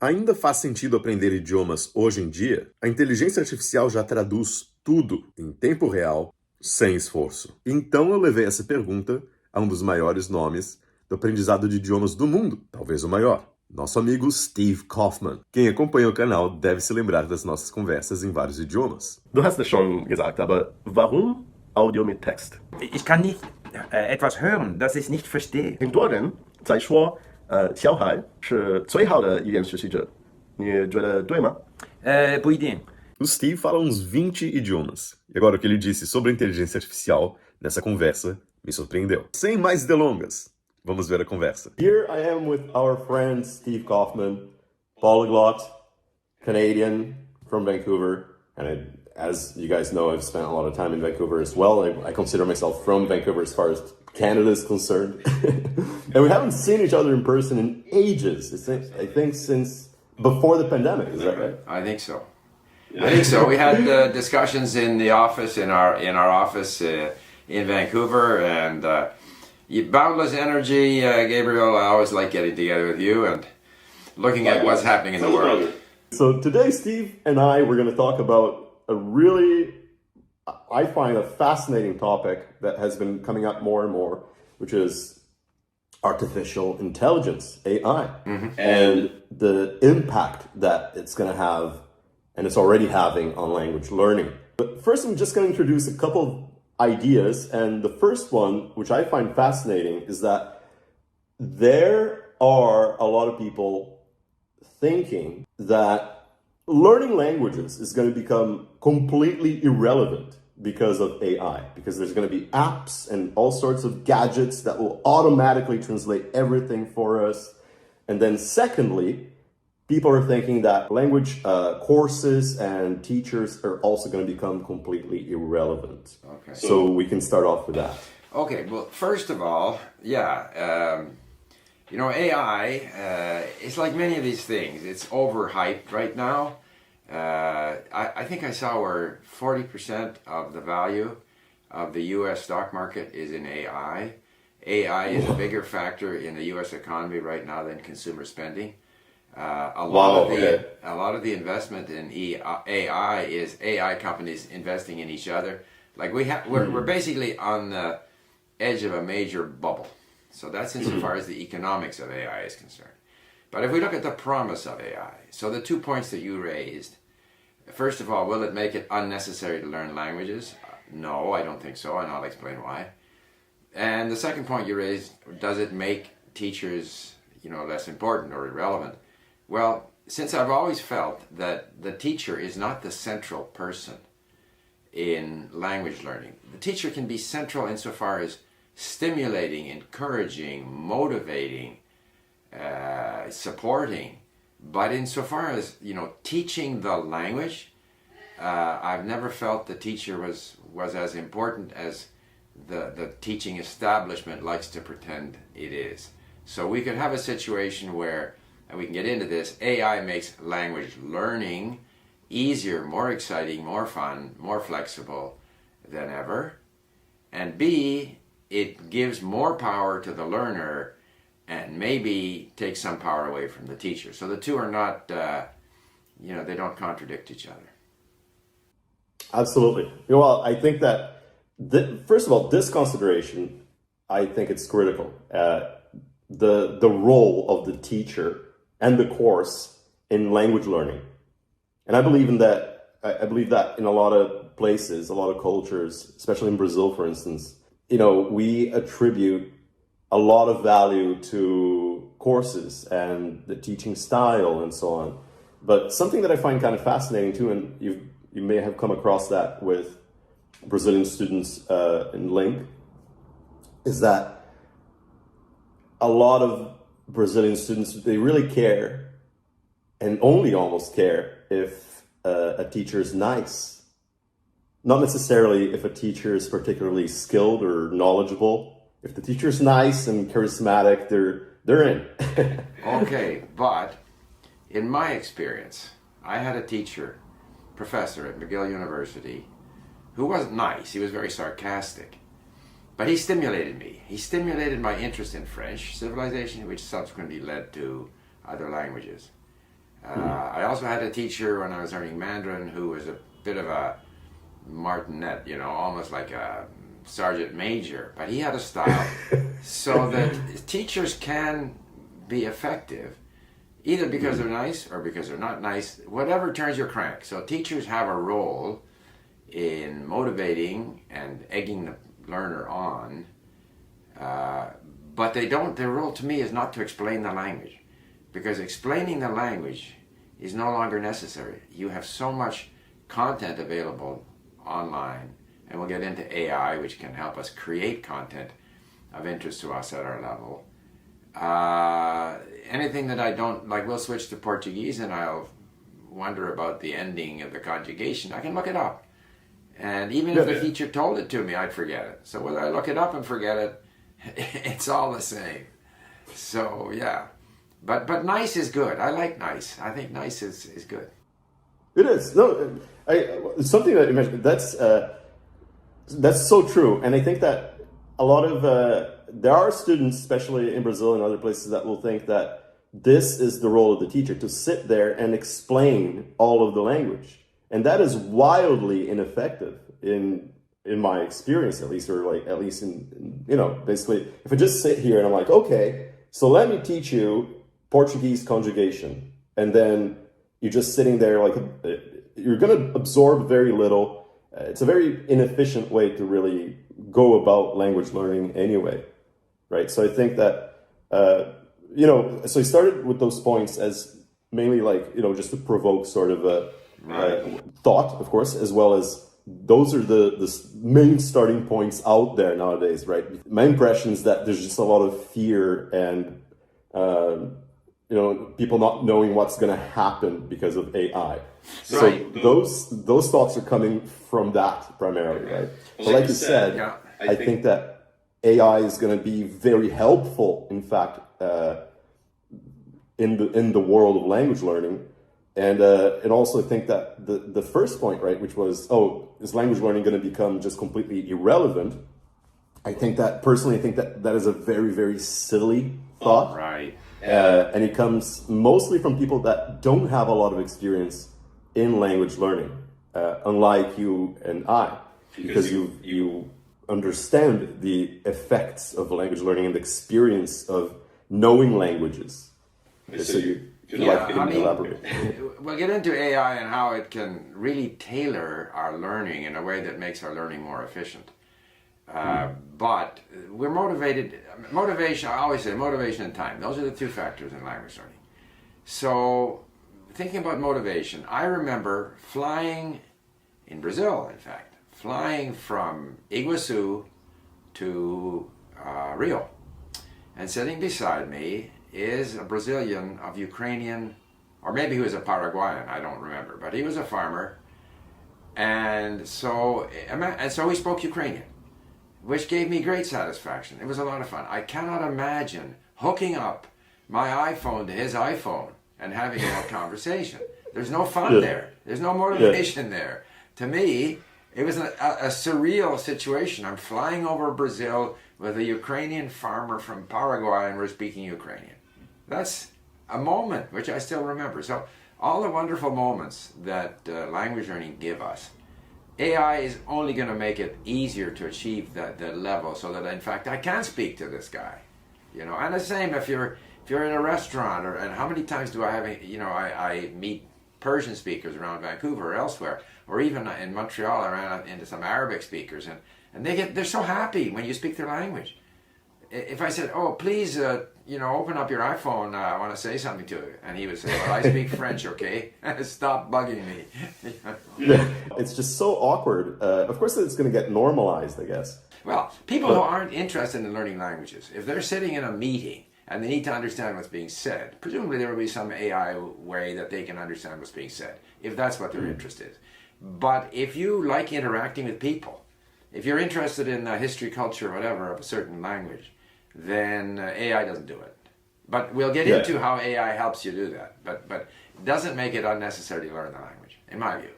Ainda faz sentido aprender idiomas hoje em dia? A inteligência artificial já traduz tudo em tempo real, sem esforço. Então eu levei essa pergunta a um dos maiores nomes do aprendizado de idiomas do mundo, talvez o maior, nosso amigo Steve Kaufmann. Quem acompanha o canal deve se lembrar das nossas conversas em vários idiomas. Du hast es schon gesagt, aber warum Audio mit Text? Ich kann nicht etwas hören, das ich nicht verstehe. 很多人在说，小孩是最好的语言学习者，你觉得对吗？不一定。O Steve fala uns 20 idiomas. E agora o que ele disse sobre a inteligência artificial nessa conversa me surpreendeu. Sem mais delongas, vamos ver a conversa. Here I am with our friend Steve Kaufmann, polyglot, Canadian, from Vancouver. And as you guys know, I've spent a lot of time in Vancouver as well. I consider myself from Vancouver as far as Canada is concerned. And we haven't seen each other in person in ages. I think since before the pandemic, is that right? I think so. I think so. We had discussions in the office, in our office in Vancouver, and boundless energy, Gabriel. I always like getting together with you and looking at what's happening in the world. So today, Steve and I, we're going to talk about a really, I find a fascinating topic that has been coming up more and more, which is artificial intelligence, AI, and the impact that it's going to have, and it's already having, on language learning. But first, I'm just going to introduce a couple of ideas, and the first one, which I find fascinating, is that there are a lot of people thinking that learning languages is going to become completely irrelevant because of AI, because there's going to be apps and all sorts of gadgets that will automatically translate everything for us. And then secondly, people are thinking that language courses and teachers are also going to become completely irrelevant. Okay. So we can start off with that. Okay, well, first of all, AI is like many of these things. It's overhyped right now. I think I saw where 40% of the value of the U.S. stock market is in AI. AI is a bigger factor in the U.S. economy right now than consumer spending. A lot of the investment in AI is AI companies investing in each other. Like we're basically on the edge of a major bubble. So that's insofar as the economics of AI is concerned. But if we look at the promise of AI, so the 2 points that you raised, first of all, will it make it unnecessary to learn languages? No, I don't think so, and I'll explain why. And the second point you raised, does it make teachers, less important or irrelevant? Well, since I've always felt that the teacher is not the central person in language learning, the teacher can be central insofar as stimulating, encouraging, motivating, supporting, but insofar as teaching the language, I've never felt the teacher was as important as the teaching establishment likes to pretend it is. So we could have a situation where, and we can get into this, AI makes language learning easier, more exciting, more fun, more flexible than ever, and B, it gives more power to the learner and maybe takes some power away from the teacher. So the two are not, they don't contradict each other. Absolutely. Well, I think that, first of all, this consideration, I think it's critical. The role of the teacher and the course in language learning. And I believe that in a lot of places, a lot of cultures, especially in Brazil, for instance, we attribute a lot of value to courses and the teaching style and so on. But something that I find kind of fascinating too, and you may have come across that with Brazilian students in Link, is that a lot of Brazilian students, they really care and only almost care if a teacher is nice. Not necessarily if a teacher is particularly skilled or knowledgeable. If the teacher is nice and charismatic, they're in. Okay, but in my experience, I had a professor at McGill University, who wasn't nice. He was very sarcastic. But he stimulated me. He stimulated my interest in French civilization, which subsequently led to other languages. I also had a teacher when I was learning Mandarin who was a bit of a martinet, almost like a sergeant major, but he had a style so that teachers can be effective either because they're nice or because they're not nice, whatever turns your crank. So teachers have a role in motivating and egging the learner on, but their role to me is not to explain the language, because explaining the language is no longer necessary. You have so much content available online, and we'll get into AI, which can help us create content of interest to us at our level. Anything that I don't like, we'll switch to Portuguese and I'll wonder about the ending of the conjugation. I can look it up. And even if the teacher told it to me, I'd forget it. So whether I look it up and forget it, it's all the same. So yeah. But nice is good. I like nice. I think nice is good. It is. No, something that you mentioned, that's so true. And I think that a lot of, there are students, especially in Brazil and other places, that will think that this is the role of the teacher, to sit there and explain all of the language. And that is wildly ineffective in my experience, at least, or like, at least in basically, if I just sit here and I'm like, okay, so let me teach you Portuguese conjugation. And then you're just sitting there like, you're going to absorb very little. It's a very inefficient way to really go about language learning anyway, right? So I think that, so I started with those points as mainly like, just to provoke sort of a thought, of course, as well as those are the main starting points out there nowadays, right? My impression is that there's just a lot of fear and, people not knowing what's going to happen because of AI. So Right. those thoughts are coming from that primarily, right? Well, So like you said, yeah, I think that AI is going to be very helpful, in fact, in the world of language learning. And also think that the first point, right, which was, is language learning going to become just completely irrelevant? I think that is a very, very silly thought. Right. And it comes mostly from people that don't have a lot of experience in language learning, unlike you and I, because you understand the effects of language learning and the experience of knowing languages. So you'd like to elaborate. We'll get into AI and how it can really tailor our learning in a way that makes our learning more efficient. But we're motivation, I always say motivation and time. Those are the two factors in language learning. So thinking about motivation, I remember flying in Brazil, in fact, flying from Iguazu to Rio. And sitting beside me is a Brazilian of Ukrainian, or maybe he was a Paraguayan, I don't remember, but he was a farmer. And so he spoke Ukrainian, which gave me great satisfaction. It was a lot of fun. I cannot imagine hooking up my iPhone to his iPhone and having a conversation. There's no fun there. There's no motivation there. To me, it was a surreal situation. I'm flying over Brazil with a Ukrainian farmer from Paraguay and we're speaking Ukrainian. That's a moment which I still remember. So all the wonderful moments that language learning give us, AI is only going to make it easier to achieve that level, so that in fact I can speak to this guy, And the same if you're in a restaurant, and how many times do I have, I meet Persian speakers around Vancouver or elsewhere, or even in Montreal I ran into some Arabic speakers, and they're so happy when you speak their language. If I said, please, open up your iPhone, I want to say something to you. And he would say, well, I speak French, okay? Stop bugging me. It's just so awkward. Of course, it's going to get normalized, I guess. Well, people who aren't interested in learning languages, if they're sitting in a meeting and they need to understand what's being said, presumably there will be some AI way that they can understand what's being said, if that's what their interest is. But if you like interacting with people, if you're interested in history, culture, whatever, of a certain language, then AI doesn't do it. But we'll get into how AI helps you do that. But it doesn't make it unnecessary to learn the language, in my view.